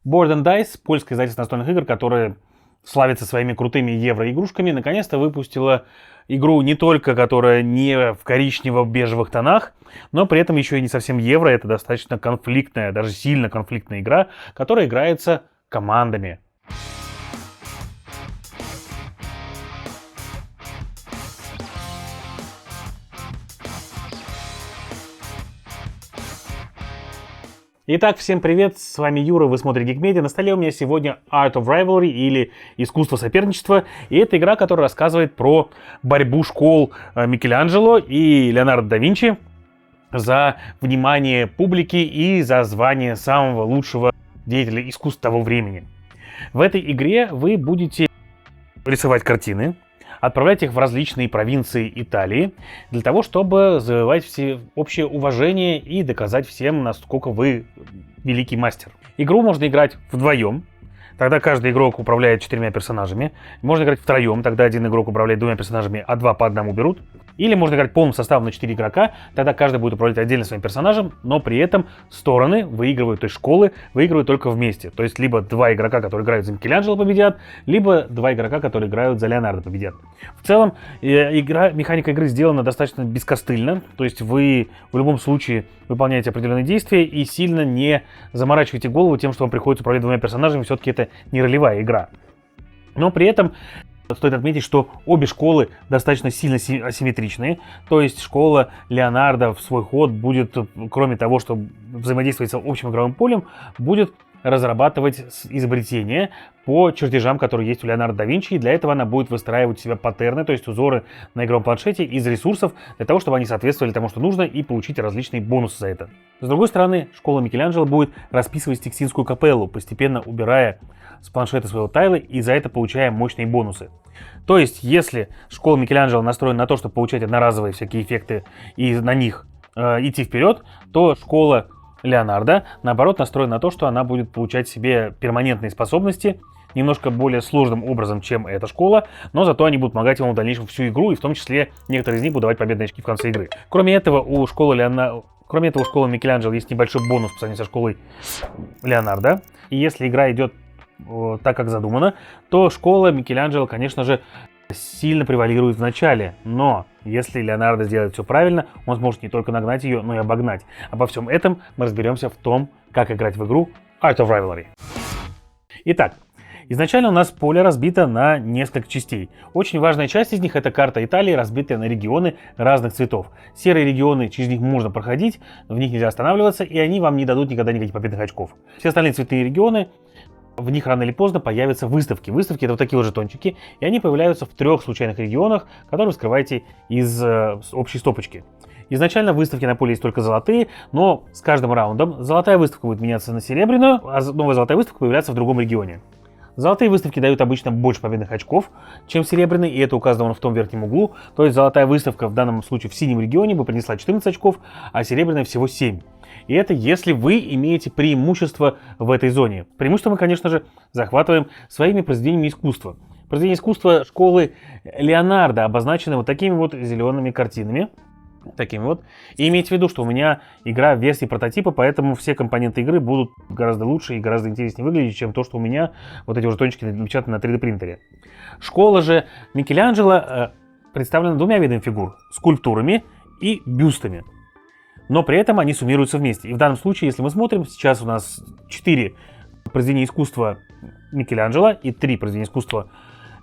Board and Dice, польское издательство настольных игр, которое славится своими крутыми евро-игрушками, наконец-то выпустила игру не только, которая не в коричнево-бежевых тонах, но при этом еще и не совсем евро. Это достаточно конфликтная, даже сильно конфликтная игра, которая играется командами. Итак, всем привет, с вами Юра, вы смотрите Geek Media. На столе у меня сегодня Art of Rivalry или Искусство соперничества. И это игра, которая рассказывает про борьбу школ Микеланджело и Леонардо да Винчи за внимание публики и за звание самого лучшего деятеля искусства того времени. В этой игре вы будете рисовать картины, отправлять их в различные провинции Италии для того, чтобы завоевать всеобщее уважение и доказать всем, насколько вы великий мастер. Игру можно играть вдвоем, тогда каждый игрок управляет 4 персонажами. Можно играть втроем, тогда один игрок управляет 2 персонажами, а 2 по одному берут. Или можно играть полным составом на 4 игрока, тогда каждый будет управлять отдельно своим персонажем, но при этом стороны выигрывают, то есть школы выигрывают только вместе. То есть либо 2 игрока, которые играют за Микеланджело, победят, либо 2 игрока, которые играют за Леонардо, победят. В целом, механика игры сделана достаточно бескостыльно, то есть вы в любом случае выполняете определенные действия и сильно не заморачиваете голову тем, что вам приходится управлять 2 персонажами, все-таки это не ролевая игра. Но при этом стоит отметить, что обе школы достаточно сильно асимметричные. То есть школа Леонардо в свой ход будет, кроме того, что взаимодействовать с общим игровым полем, будет разрабатывать изобретения по чертежам, которые есть у Леонардо да Винчи. И для этого она будет выстраивать у себя паттерны, то есть узоры на игровом планшете из ресурсов, для того, чтобы они соответствовали тому, что нужно, и получить различные бонусы за это. С другой стороны, школа Микеланджело будет расписывать Сикстинскую капеллу, постепенно убирая с планшета своего тайла и за это получая мощные бонусы. То есть, если школа Микеланджело настроена на то, чтобы получать одноразовые всякие эффекты и на них идти вперед, то школа Леонардо, наоборот, настроена на то, что она будет получать себе перманентные способности, немножко более сложным образом, чем эта школа, но зато они будут помогать ему в дальнейшем всю игру, и в том числе некоторые из них будут давать победные очки в конце игры. Кроме этого, у школы Микеланджело есть небольшой бонус по сравнению со школой Леонардо, и если игра идет так, как задумано, то школа Микеланджело, конечно же, сильно превалирует в начале, но если Леонардо сделает все правильно, он сможет не только нагнать ее, но и обогнать. Обо всем этом мы разберемся в том, как играть в игру Art of Rivalry. Итак, изначально у нас поле разбито на несколько частей. Очень важная часть из них — это карта Италии, разбитая на регионы разных цветов. Серые регионы, через них можно проходить, в них нельзя останавливаться, и они вам не дадут никогда никаких победных очков. Все остальные цветные регионы, в них рано или поздно появятся выставки. Выставки — это вот такие вот жетончики, и они появляются в 3 случайных регионах, которые вы скрываете из общей стопочки. Изначально выставки на поле есть только золотые, но с каждым раундом золотая выставка будет меняться на серебряную, а новая золотая выставка появляется в другом регионе. Золотые выставки дают обычно больше победных очков, чем серебряные, и это указано в том верхнем углу. То есть золотая выставка в данном случае в синем регионе бы принесла 14 очков, а серебряная всего 7. И это если вы имеете преимущество в этой зоне. Преимущество мы, конечно же, захватываем своими произведениями искусства. Произведения искусства школы Леонардо обозначены вот такими вот зелеными картинами. Такими вот. И имейте в виду, что у меня игра в версии прототипа, поэтому все компоненты игры будут гораздо лучше и гораздо интереснее выглядеть, чем то, что у меня вот эти уже жетончики напечатаны на 3D принтере. Школа же Микеланджело представлена 2 видами фигур: скульптурами и бюстами. Но при этом они суммируются вместе. И в данном случае, если мы смотрим, сейчас у нас 4 произведения искусства Микеланджело и 3 произведения искусства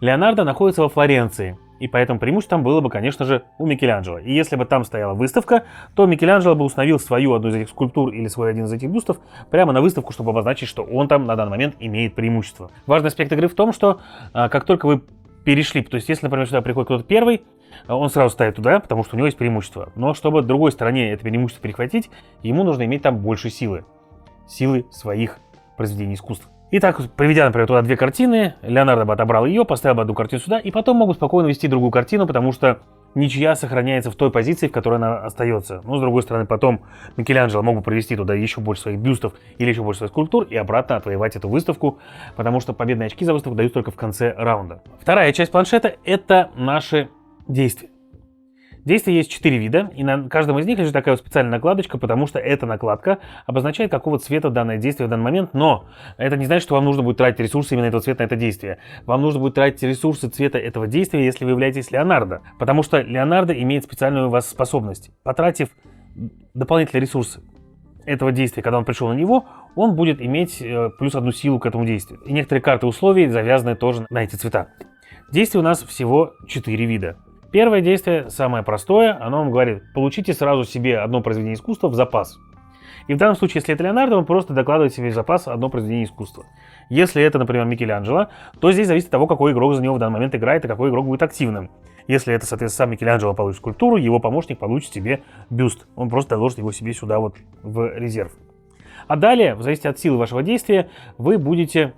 Леонардо находятся во Флоренции. И поэтому преимущество там было бы, конечно же, у Микеланджело. И если бы там стояла выставка, то Микеланджело бы установил свою одну из этих скульптур или свой один из этих бюстов прямо на выставку, чтобы обозначить, что он там на данный момент имеет преимущество. Важный аспект игры в том, что как только вы перешли, то есть если, например, сюда приходит кто-то первый, он сразу ставит туда, потому что у него есть преимущество. Но чтобы другой стороне это преимущество перехватить, ему нужно иметь там больше силы. Силы своих произведений искусства. Итак, приведя, например, туда 2 картины, Леонардо бы отобрал ее, поставил бы одну картину сюда, и потом могут спокойно вести другую картину, потому что ничья сохраняется в той позиции, в которой она остается. Но, с другой стороны, потом Микеланджело мог бы провести туда еще больше своих бюстов или еще больше своих скульптур и обратно отвоевать эту выставку, потому что победные очки за выставку дают только в конце раунда. Вторая часть планшета — это наши действия. Действий есть 4 вида, и на каждом из них лежит такая вот специальная накладочка, потому что эта накладка обозначает, какого цвета данное действие в данный момент, но это не значит, что вам нужно будет тратить ресурсы именно этого цвета на это действие. Вам нужно будет тратить ресурсы цвета этого действия, если вы являетесь Леонардо, потому что Леонардо имеет специальную у вас способность. Потратив дополнительные ресурсы этого действия, когда он пришел на него, он будет иметь плюс 1 силу к этому действию. И некоторые карты условий завязаны тоже на эти цвета. Действий у нас всего 4 вида. Первое действие, самое простое, оно вам говорит: получите сразу себе одно произведение искусства в запас. И в данном случае, если это Леонардо, он просто докладывает себе в запас одно произведение искусства. Если это, например, Микеланджело, то здесь зависит от того, какой игрок за него в данный момент играет и какой игрок будет активным. Если это, соответственно, сам Микеланджело получит скульптуру, его помощник получит себе бюст. Он просто доложит его себе сюда вот в резерв. А далее, в зависимости от силы вашего действия, вы будете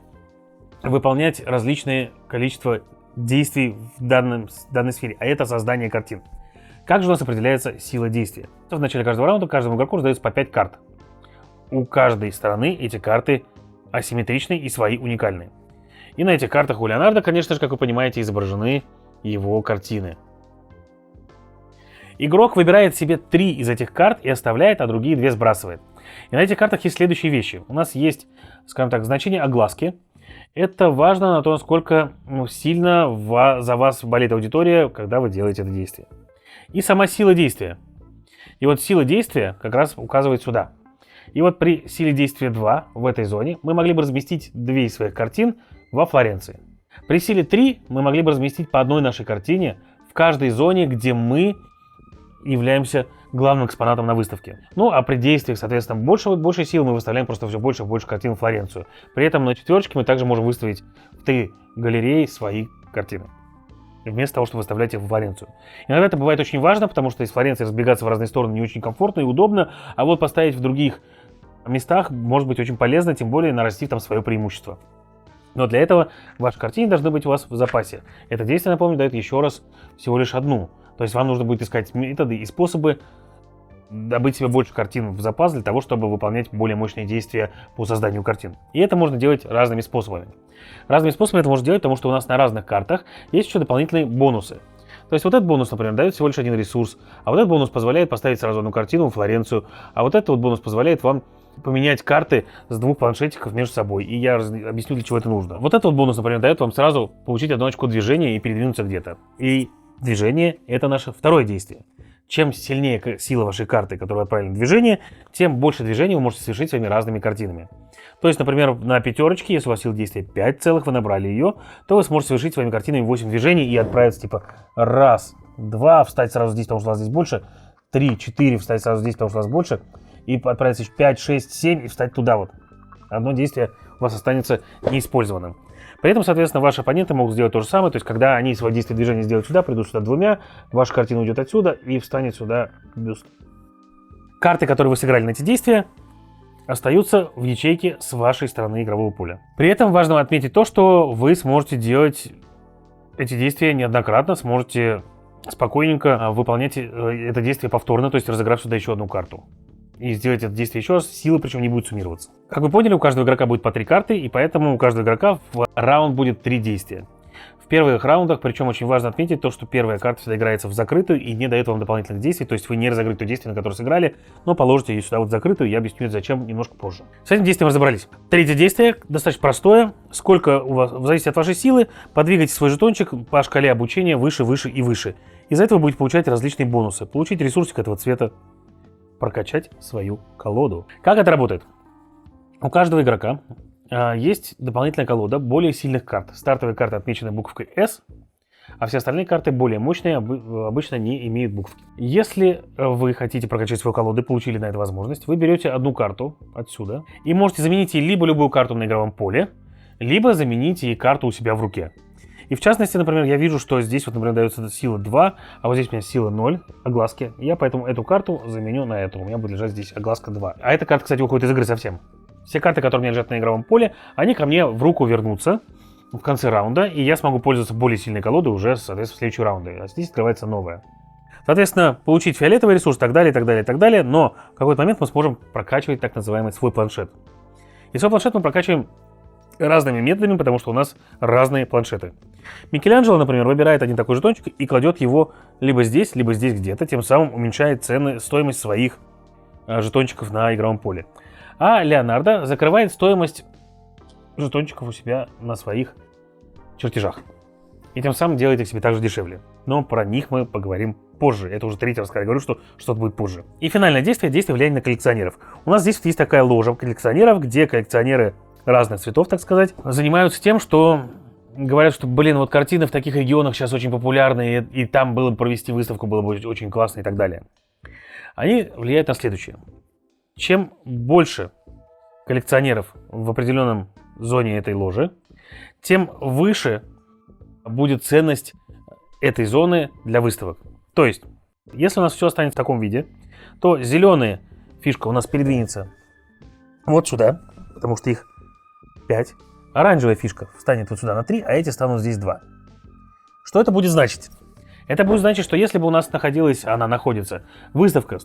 выполнять различные количество действий в данной сфере, а это создание картин. Как же у нас определяется сила действия? В начале каждого раунда каждому игроку раздается по 5 карт. У каждой стороны эти карты асимметричны и свои уникальные. И на этих картах у Леонардо, конечно же, как вы понимаете, изображены его картины. Игрок выбирает себе 3 из этих карт и оставляет, а другие 2 сбрасывает. И на этих картах есть следующие вещи. У нас есть, скажем так, значение огласки. Это важно на то, насколько сильно за вас болит аудитория, когда вы делаете это действие. И сама сила действия. И вот сила действия как раз указывает сюда. И вот при силе действия 2 в этой зоне мы могли бы разместить 2 из своих картин во Флоренции. При силе 3 мы могли бы разместить по одной нашей картине в каждой зоне, где мы являемся главным экспонатом на выставке. Ну, а при действиях, соответственно, больше сил мы выставляем просто все больше и больше картин в Флоренцию. При этом на четверочке мы также можем выставить в 3 галереи свои картины, вместо того, чтобы выставлять их в Флоренцию. Иногда это бывает очень важно, потому что из Флоренции разбегаться в разные стороны не очень комфортно и удобно, а вот поставить в других местах может быть очень полезно, тем более нарастив там свое преимущество. Но для этого ваши картины должны быть у вас в запасе. Это действие, напомню, дает еще раз всего лишь одну. То есть вам нужно будет искать методы и способы добыть себе больше картин в запас для того, чтобы выполнять более мощные действия по созданию картин. И это можно делать разными способами. Разными способами это можно делать, потому что у нас на разных картах есть еще дополнительные бонусы. То есть вот этот бонус, например, дает всего лишь 1 ресурс, а вот этот бонус позволяет поставить сразу одну картину в Флоренцию, а вот этот вот бонус позволяет вам поменять карты с 2 планшетиков между собой. И я объясню, для чего это нужно. Вот этот вот бонус, например, дает вам сразу получить 1 очко движения и передвинуться где-то. И движение — это наше второе действие. Чем сильнее сила вашей карты, которую вы отправили на движение, тем больше движения вы можете совершить своими разными картинами. То есть, например, на пятерочке, если у вас сила действия 5 целых, вы набрали ее, то вы сможете совершить своими картинами 8 движений и отправиться типа 1, 2, встать сразу здесь, потому что у вас здесь больше, 3, 4, встать сразу здесь, потому что у вас больше, и отправиться 5, 6, 7 и встать туда вот. Одно действие у вас останется неиспользованным. При этом, соответственно, ваши оппоненты могут сделать то же самое, то есть, когда они свое действие движения сделают сюда, придут сюда 2, ваша картина уйдет отсюда и встанет сюда бюст. Карты, которые вы сыграли на эти действия, остаются в ячейке с вашей стороны игрового поля. При этом важно отметить то, что вы сможете делать эти действия неоднократно, сможете спокойненько выполнять это действие повторно, то есть разыграв сюда еще 1 карту. И сделать это действие еще раз, силы причем не будет суммироваться. Как вы поняли, у каждого игрока будет по 3 карты, и поэтому у каждого игрока в раунд будет 3 действия. В первых раундах, причем очень важно отметить то, что первая карта всегда играется в закрытую и не дает вам дополнительных действий, то есть вы не разыграете то действие, на которое сыграли, но положите ее сюда вот в закрытую, я объясню зачем немножко позже. С этим действием разобрались. Третье действие достаточно простое. Сколько у вас, в зависимости от вашей силы, подвигайте свой жетончик по шкале обучения выше, выше и выше. Из-за этого вы будете получать различные бонусы. Получить ресурсик этого цвета, прокачать свою колоду. Как это работает? У каждого игрока есть дополнительная колода более сильных карт. Стартовые карты отмечены буковкой S, а все остальные карты более мощные, обычно не имеют буковки. Если вы хотите прокачать свою колоду и получили на это возможность, вы берете 1 карту отсюда и можете заменить ей либо любую карту на игровом поле, либо заменить ей карту у себя в руке. И в частности, например, я вижу, что здесь вот, например, дается сила 2, а вот здесь у меня сила 0, огласки. Я поэтому эту карту заменю на эту. У меня будет лежать здесь огласка 2. А эта карта, кстати, уходит из игры совсем. Все карты, которые у меня лежат на игровом поле, они ко мне в руку вернутся в конце раунда, и я смогу пользоваться более сильной колодой уже, соответственно, в следующие раунды. А здесь открывается новая. Соответственно, получить фиолетовый ресурс, так далее, так далее, так далее, но в какой-то момент мы сможем прокачивать так называемый свой планшет. И свой планшет мы прокачиваем разными методами, потому что у нас разные планшеты. Микеланджело, например, выбирает один такой жетончик и кладет его либо здесь где-то, тем самым уменьшает стоимость своих жетончиков на игровом поле. А Леонардо закрывает стоимость жетончиков у себя на своих чертежах. И тем самым делает их себе также дешевле. Но про них мы поговорим позже. Это уже третий раз, когда я говорю, что что-то будет позже. И финальное действие влияния на коллекционеров. У нас здесь есть такая ложа коллекционеров, где коллекционеры разных цветов, так сказать, занимаются тем, что говорят, что, вот картины в таких регионах сейчас очень популярны, и там было бы провести выставку, было бы очень классно и так далее. Они влияют на следующее. Чем больше коллекционеров в определенном зоне этой ложи, тем выше будет ценность этой зоны для выставок. То есть, если у нас все останется в таком виде, то зеленая фишка у нас передвинется вот сюда, потому что их 5. Оранжевая фишка встанет вот сюда на 3, а эти станут здесь 2. Что это будет значить? Это будет значить, что если бы у нас находится выставка,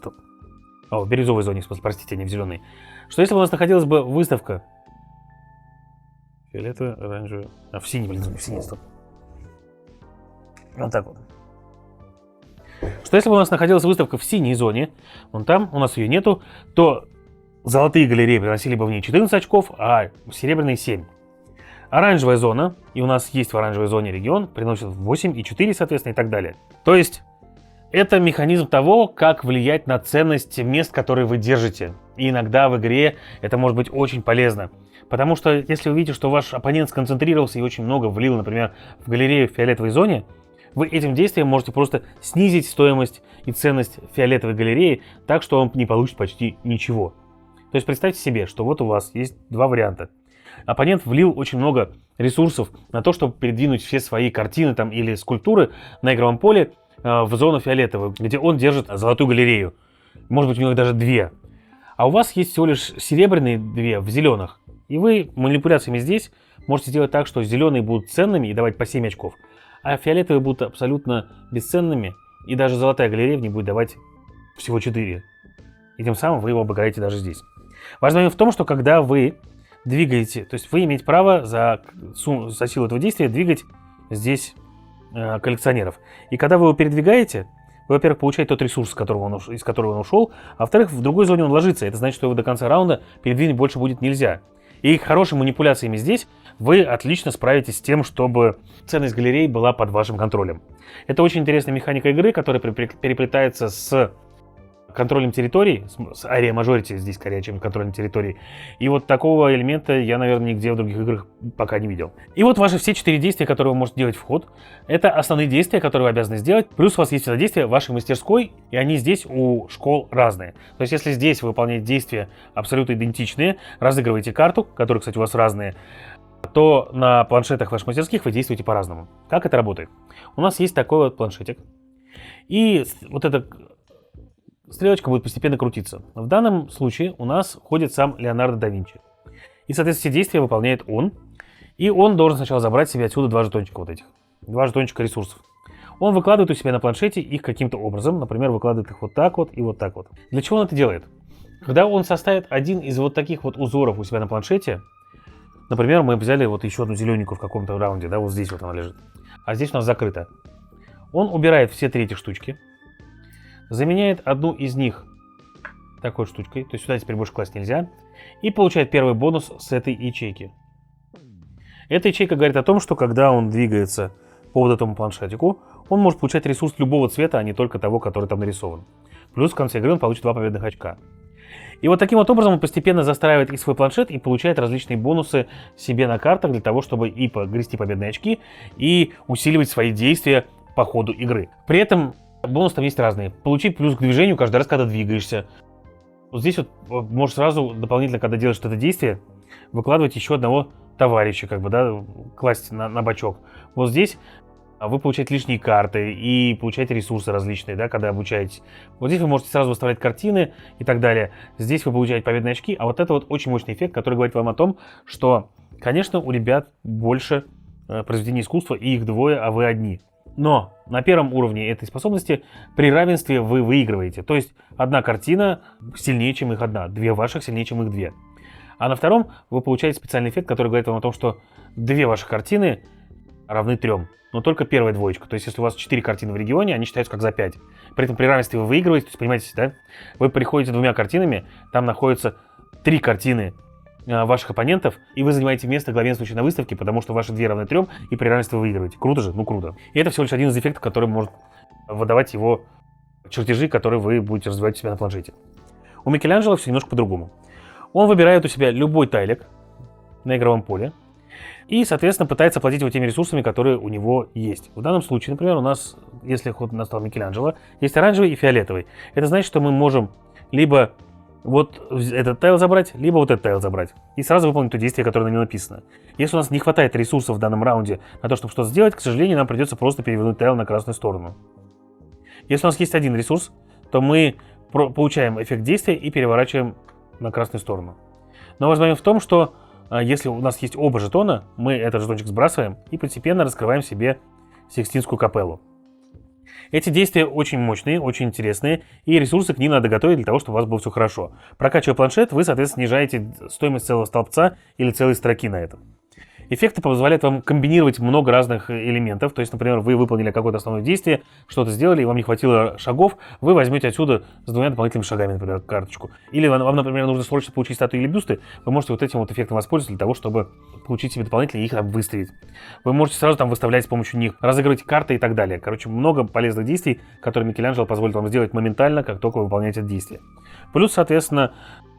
в бирюзовой зоне, простите, не в зеленой, что если бы у нас находилась бы выставка фиолетовая, оранжевая, в синей, в синей, стоп. Вот так вот. Что если бы у нас находилась выставка в синей зоне, вон там, у нас ее нету, то золотые галереи приносили бы в ней 14 очков, а серебряные 7. Оранжевая зона, и у нас есть в оранжевой зоне регион, приносит 8 и 4, соответственно, и так далее. То есть, это механизм того, как влиять на ценность мест, которые вы держите. И иногда в игре это может быть очень полезно. Потому что, если вы видите, что ваш оппонент сконцентрировался и очень много влил, например, в галерею в фиолетовой зоне, вы этим действием можете просто снизить стоимость и ценность фиолетовой галереи так, что он не получит почти ничего. То есть представьте себе, что вот у вас есть два варианта. Оппонент влил очень много ресурсов на то, чтобы передвинуть все свои картины там, или скульптуры на игровом поле в зону фиолетовую, где он держит золотую галерею. Может быть, у него даже 2. А у вас есть всего лишь серебряные 2 в зеленых. И вы манипуляциями здесь можете сделать так, что зеленые будут ценными и давать по 7 очков, а фиолетовые будут абсолютно бесценными, и даже золотая галерея в ней будет давать всего 4. И тем самым вы его обыграете даже здесь. Важный момент в том, что когда вы двигаете, то есть вы имеете право за силу этого действия двигать здесь коллекционеров. И когда вы его передвигаете, вы, во-первых, получаете тот ресурс, из которого он ушел, а во-вторых, в другой зоне он ложится. Это значит, что его до конца раунда передвинуть больше будет нельзя. И хорошими манипуляциями здесь вы отлично справитесь с тем, чтобы ценность галерей была под вашим контролем. Это очень интересная механика игры, которая переплетается с контролем территорий, с Area Majority здесь скорее, чем контролем территорий. И вот такого элемента я, наверное, нигде в других играх пока не видел. И вот ваши все 4 действия, которые вы можете делать в ход, это основные действия, которые вы обязаны сделать. Плюс у вас есть действия в вашей мастерской, и они здесь у школ разные. То есть, если здесь вы выполняете действия абсолютно идентичные, разыгрываете карту, которые, кстати, у вас разные, то на планшетах ваших мастерских вы действуете по-разному. Как это работает? У нас есть такой вот планшетик. И вот эта стрелочка будет постепенно крутиться. В данном случае у нас ходит сам Леонардо да Винчи. И, соответственно, все действия выполняет он. И он должен сначала забрать себе отсюда 2 жетончика вот этих. 2 жетончика ресурсов. Он выкладывает у себя на планшете их каким-то образом. Например, выкладывает их вот так вот и вот так вот. Для чего он это делает? Когда он составит один из вот таких вот узоров у себя на планшете, например, мы взяли вот еще одну зелененькую в каком-то раунде, да, вот здесь вот она лежит. А здесь у нас закрыто. Он убирает все 3 этих штучки. Заменяет одну из них такой штучкой, то есть сюда теперь больше класть нельзя, и получает первый бонус с этой ячейки. Эта ячейка говорит о том, что когда он двигается по вот этому планшетику, он может получать ресурс любого цвета, а не только того, который там нарисован. Плюс в конце игры он получит 2 победных очка. И вот таким вот образом он постепенно застраивает и свой планшет, и получает различные бонусы себе на картах для того, чтобы и погрести победные очки, и усиливать свои действия по ходу игры. При этом бонусы там есть разные. Получить плюс к движению каждый раз, когда двигаешься. Вот здесь вот можешь сразу дополнительно, когда делаешь это действие, выкладывать еще одного товарища, как бы, да, класть на бочок. Вот здесь вы получаете лишние карты и получаете ресурсы различные, да, когда обучаетесь. Вот здесь вы можете сразу выставлять картины и так далее. Здесь вы получаете победные очки, а вот это вот очень мощный эффект, который говорит вам о том, что, конечно, у ребят больше произведений искусства, и их 2, а вы одни. Но на первом уровне этой способности при равенстве вы выигрываете. То есть одна картина сильнее, чем их одна. 2 ваших сильнее, чем их 2. А на втором вы получаете специальный эффект, который говорит вам о том, что 2 ваших картины равны 3, но только первая двоечка. То есть, если у вас 4 картины в регионе, они считаются как за 5. При этом при равенстве вы выигрываете, то есть, понимаете, да? Вы приходите 2 картинами, там находятся 3 картины ваших оппонентов, и вы занимаете место главенствующего на выставке, потому что ваши 2 равны 3, и при равенстве вы выигрываете. Круто же? Ну круто. И это всего лишь один из эффектов, который может выдавать его чертежи, которые вы будете развивать у себя на планшете. У Микеланджело все немножко по-другому. Он выбирает у себя любой тайлик на игровом поле и, соответственно, пытается платить его теми ресурсами, которые у него есть. В данном случае, например, у нас, если ход настал Микеланджело, есть оранжевый и фиолетовый. Это значит, что мы можем либо вот этот тайл забрать, либо вот этот тайл забрать. И сразу выполнить то действие, которое на нем написано. Если у нас не хватает ресурсов в данном раунде на то, чтобы что-то сделать, к сожалению, нам придется просто перевернуть тайл на красную сторону. Если у нас есть один ресурс, то мы получаем эффект действия и переворачиваем на красную сторону. Но важный момент в том, что если у нас есть оба жетона, мы этот жетончик сбрасываем и постепенно раскрываем себе Сикстинскую капеллу. Эти действия очень мощные, очень интересные, и ресурсы к ним надо готовить для того, чтобы у вас было все хорошо. Прокачивая планшет, вы, соответственно, снижаете стоимость целого столбца или целой строки на этом. Эффекты позволяют вам комбинировать много разных элементов. То есть, например, вы выполнили какое-то основное действие, что-то сделали, и вам не хватило шагов, вы возьмете отсюда с 2 дополнительными шагами, например, карточку. Или вам, например, нужно срочно получить статуи или бюсты, вы можете вот этим вот эффектом воспользоваться для того, чтобы получить себе дополнительные и их там выставить. Вы можете сразу там выставлять с помощью них, разыгрывать карты и так далее. Короче, много полезных действий, которые Микеланджело позволит вам сделать моментально, как только вы выполняете это действие. Плюс, соответственно,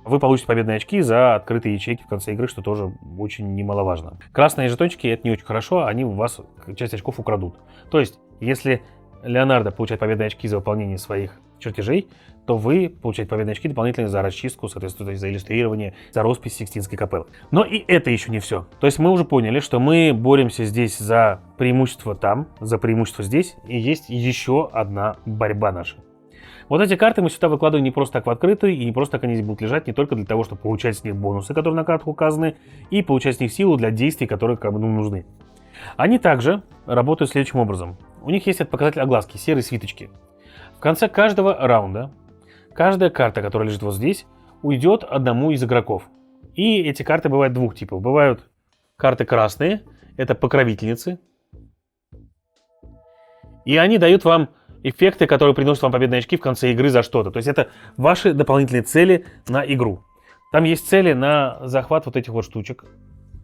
вы получите победные очки за открытые ячейки в конце игры, что тоже очень немаловажно. Красные жетончики — это не очень хорошо, они у вас часть очков украдут. То есть, если Леонардо получает победные очки за выполнение своих чертежей, то вы получаете победные очки дополнительные за расчистку, соответственно, за иллюстрирование, за роспись Сикстинской капеллы. Но и это еще не все. То есть мы уже поняли, что мы боремся здесь за преимущество там, за преимущество здесь, и есть еще одна борьба наша. Вот эти карты мы сюда выкладываем не просто так в открытую, и не просто так они здесь будут лежать, не только для того, чтобы получать с них бонусы, которые на картах указаны, и получать с них силу для действий, которые нужны. Они также работают следующим образом. У них есть этот показатель огласки, серые свиточки. В конце каждого раунда каждая карта, которая лежит вот здесь, уйдет одному из игроков. И эти карты бывают двух типов. Бывают карты красные, это покровительницы, и они дают вам эффекты, которые приносят вам победные очки в конце игры за что-то. То есть это ваши дополнительные цели на игру. Там есть цели на захват вот этих вот штучек.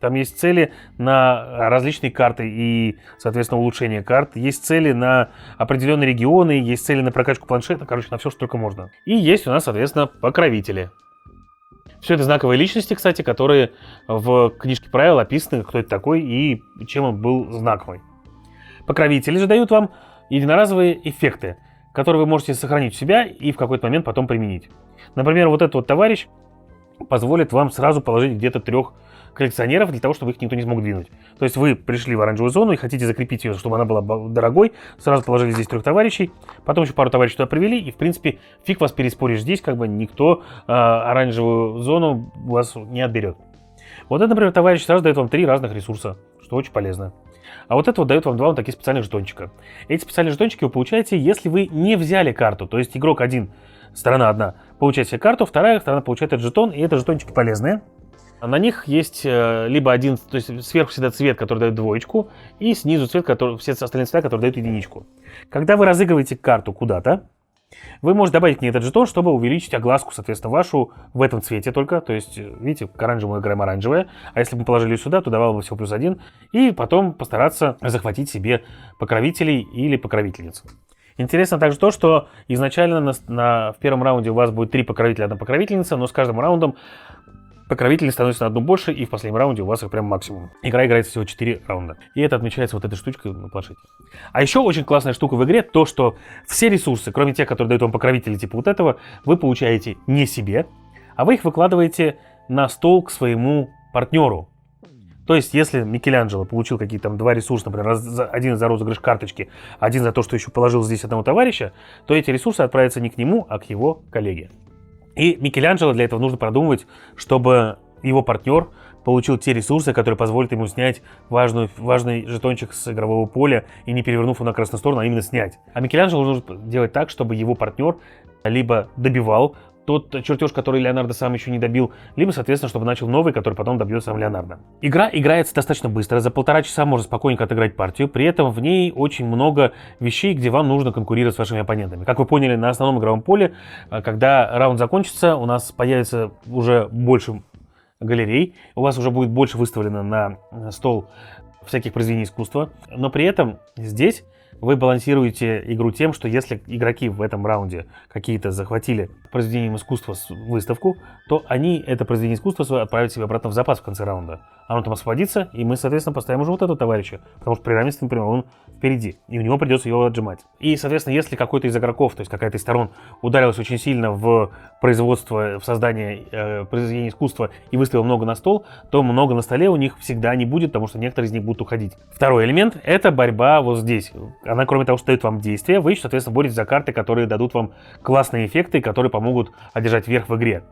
Там есть цели на различные карты и, соответственно, улучшение карт. Есть цели на определенные регионы, есть цели на прокачку планшета. Короче, на все, что только можно. И есть у нас, соответственно, покровители. Все это знаковые личности, кстати, которые в книжке правил описаны, кто это такой и чем он был знаковый. Покровители же дают вам единоразовые эффекты, которые вы можете сохранить у себя и в какой-то момент потом применить. Например, вот этот вот товарищ позволит вам сразу положить где-то 3 коллекционеров для того, чтобы их никто не смог двинуть. То есть вы пришли в оранжевую зону и хотите закрепить ее, чтобы она была дорогой, сразу положили здесь 3 товарищей, потом еще пару товарищей туда привели, и в принципе фиг вас переспоришь здесь, как бы никто оранжевую зону у вас не отберет. Вот это, например, товарищ сразу дает вам 3 разных ресурса, что очень полезно. А вот это вот дает вам 2 вот таких специальных жетончика. Эти специальные жетончики вы получаете, если вы не взяли карту. То есть игрок один, сторона одна, получает себе карту, вторая сторона получает этот жетон, и это жетончики полезные. На них есть либо один, то есть сверху всегда цвет, который дает 2, и снизу цвет, который, все остальные цвета, которые дают 1. Когда вы разыгрываете карту куда-то, вы можете добавить к ней этот жетон, чтобы увеличить огласку, соответственно, вашу в этом цвете только. То есть, видите, к оранжевому мы играем оранжевое, а если бы мы положили ее сюда, то давало бы всего +1. И потом постараться захватить себе покровителей или покровительниц. Интересно также то, что изначально в первом раунде у вас будет 3 покровителя, 1 покровительница, но с каждым раундом покровители становятся на 1 больше, и в последнем раунде у вас их прям максимум. Игра играется всего 4 раунда. И это отмечается вот этой штучкой на планшете. А еще очень классная штука в игре, то что все ресурсы, кроме тех, которые дают вам покровители типа вот этого, вы получаете не себе, а вы их выкладываете на стол к своему партнеру. То есть, если Микеланджело получил какие-то там 2 ресурса, например, один за розыгрыш карточки, один за то, что еще положил здесь одного товарища, то эти ресурсы отправятся не к нему, а к его коллеге. И Микеланджело для этого нужно продумывать, чтобы его партнер получил те ресурсы, которые позволят ему снять важный жетончик с игрового поля и не перевернув его на красную сторону, а именно снять. А Микеланджело нужно делать так, чтобы его партнер либо добивал тот чертеж, который Леонардо сам еще не добил, либо, соответственно, чтобы начал новый, который потом добьет сам Леонардо. Игра играется достаточно быстро, за 1,5 часа можно спокойненько отыграть партию, при этом в ней очень много вещей, где вам нужно конкурировать с вашими оппонентами. Как вы поняли, на основном игровом поле, когда раунд закончится, у нас появится уже больше галерей, у вас уже будет больше выставлено на стол всяких произведений искусства, но при этом здесь вы балансируете игру тем, что если игроки в этом раунде какие-то захватили произведением искусства выставку, то они это произведение искусства свое отправят себе обратно в запас в конце раунда. Оно там освободится, и мы, соответственно, поставим уже вот этого товарища, потому что при равенстве, например, он впереди, и у него придется его отжимать. И, соответственно, если какой-то из игроков, то есть какая-то из сторон ударилась очень сильно в производство, в создание произведения искусства и выставил много на стол, то много на столе у них всегда не будет, потому что некоторые из них будут уходить. Второй элемент — это борьба вот здесь. Она, кроме того, что дает вам действия, вы, соответственно, боретесь за карты, которые дадут вам классные эффекты, которые помогут одержать верх в игре.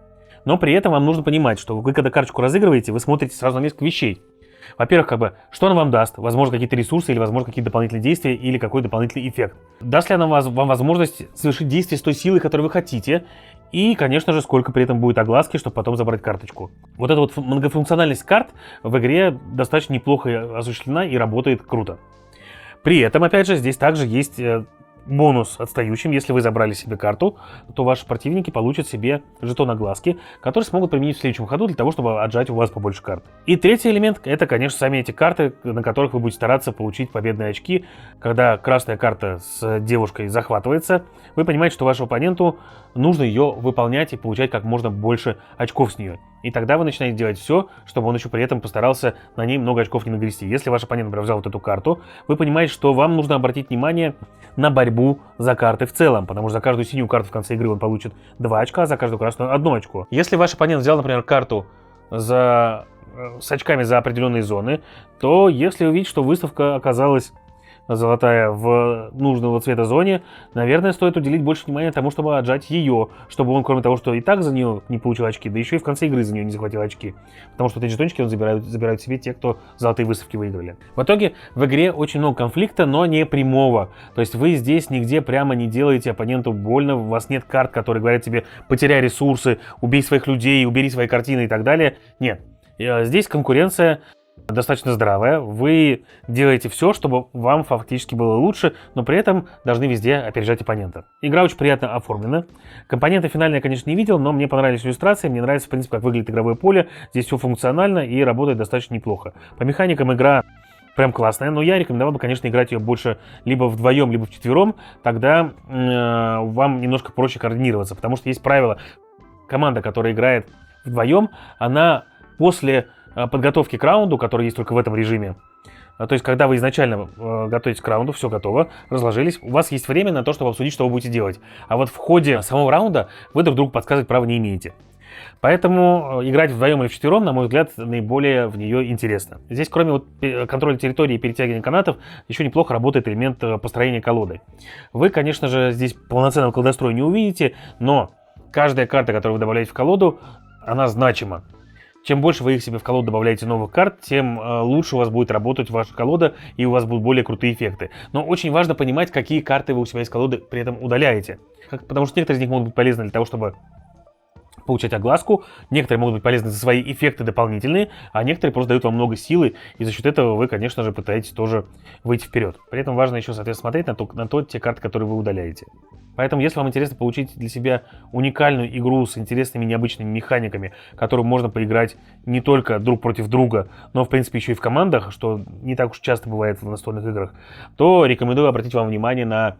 Но при этом вам нужно понимать, что вы, когда карточку разыгрываете, вы смотрите сразу на несколько вещей. Во-первых, что она вам даст? Возможно, какие-то ресурсы, или, возможно, какие-то дополнительные действия, или какой дополнительный эффект. Даст ли она вам возможность совершить действие с той силой, которую вы хотите? И, конечно же, сколько при этом будет огласки, чтобы потом забрать карточку. Вот эта вот многофункциональность карт в игре достаточно неплохо осуществлена и работает круто. При этом, опять же, здесь также есть бонус отстающим. Если вы забрали себе карту, то ваши противники получат себе жетон огласки, который смогут применить в следующем ходу для того, чтобы отжать у вас побольше карт. И третий элемент — это, конечно, сами эти карты, на которых вы будете стараться получить победные очки. Когда красная карта с девушкой захватывается, вы понимаете, что вашему оппоненту нужно ее выполнять и получать как можно больше очков с нее. И тогда вы начинаете делать все, чтобы он еще при этом постарался на ней много очков не нагрести. Если ваш оппонент, например, взял вот эту карту, вы понимаете, что вам нужно обратить внимание на борьбу за карты в целом, потому что за каждую синюю карту в конце игры он получит 2 очка, а за каждую красную 1 очко. Если ваш оппонент взял, например, карту с очками за определенные зоны, то если увидеть, что выставка оказалась золотая в нужного цвета зоне, наверное, стоит уделить больше внимания тому, чтобы отжать ее, чтобы он, кроме того, что и так за нее не получил очки, да еще и в конце игры за нее не захватил очки. Потому что эти жетончики забирают себе те, кто золотые выставки выиграли. В итоге в игре очень много конфликта, но не прямого. То есть вы здесь нигде прямо не делаете оппоненту больно, у вас нет карт, которые говорят тебе: потеряй ресурсы, убей своих людей, убери свои картины и так далее. Нет. Здесь конкуренция достаточно здравая, вы делаете все, чтобы вам фактически было лучше, но при этом должны везде опережать оппонента. Игра очень приятно оформлена. Компоненты финальные я, конечно, не видел, но мне понравились иллюстрации, мне нравится, в принципе, как выглядит игровое поле. Здесь все функционально и работает достаточно неплохо. По механикам игра прям классная, но я рекомендовал бы, конечно, играть ее больше либо вдвоем, либо вчетвером, тогда вам немножко проще координироваться, потому что есть правило: команда, которая играет вдвоем, она после подготовки к раунду, который есть только в этом режиме, то есть когда вы изначально готовитесь к раунду, все готово, разложились, у вас есть время на то, чтобы обсудить, что вы будете делать. А вот в ходе самого раунда вы друг другу подсказывать права не имеете. Поэтому играть вдвоем или вчетвером, на мой взгляд, наиболее в нее интересно. Здесь, кроме вот контроля территории и перетягивания канатов, еще неплохо работает элемент построения колоды. Вы, конечно же, здесь полноценного колдостроя не увидите, но каждая карта, которую вы добавляете в колоду, она значима. Чем больше вы их себе в колоду добавляете новых карт, тем лучше у вас будет работать ваша колода, и у вас будут более крутые эффекты. Но очень важно понимать, какие карты вы у себя из колоды при этом удаляете. Потому что некоторые из них могут быть полезны для того, чтобы получать огласку, некоторые могут быть полезны за свои эффекты дополнительные, а некоторые просто дают вам много силы, и за счет этого вы, конечно же, пытаетесь тоже выйти вперед. При этом важно еще, соответственно, смотреть на те карты, которые вы удаляете. Поэтому, если вам интересно получить для себя уникальную игру с интересными необычными механиками, которую можно поиграть не только друг против друга, но, в принципе, еще и в командах, что не так уж часто бывает в настольных играх, то рекомендую обратить вам внимание на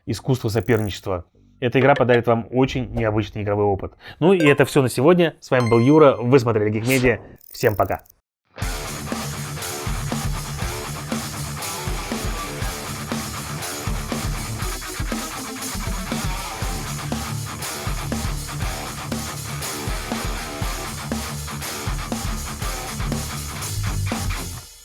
искусство соперничества. Эта игра подарит вам очень необычный игровой опыт. Ну и это все на сегодня. С вами был Юра, вы смотрели Geek Media. Всем пока!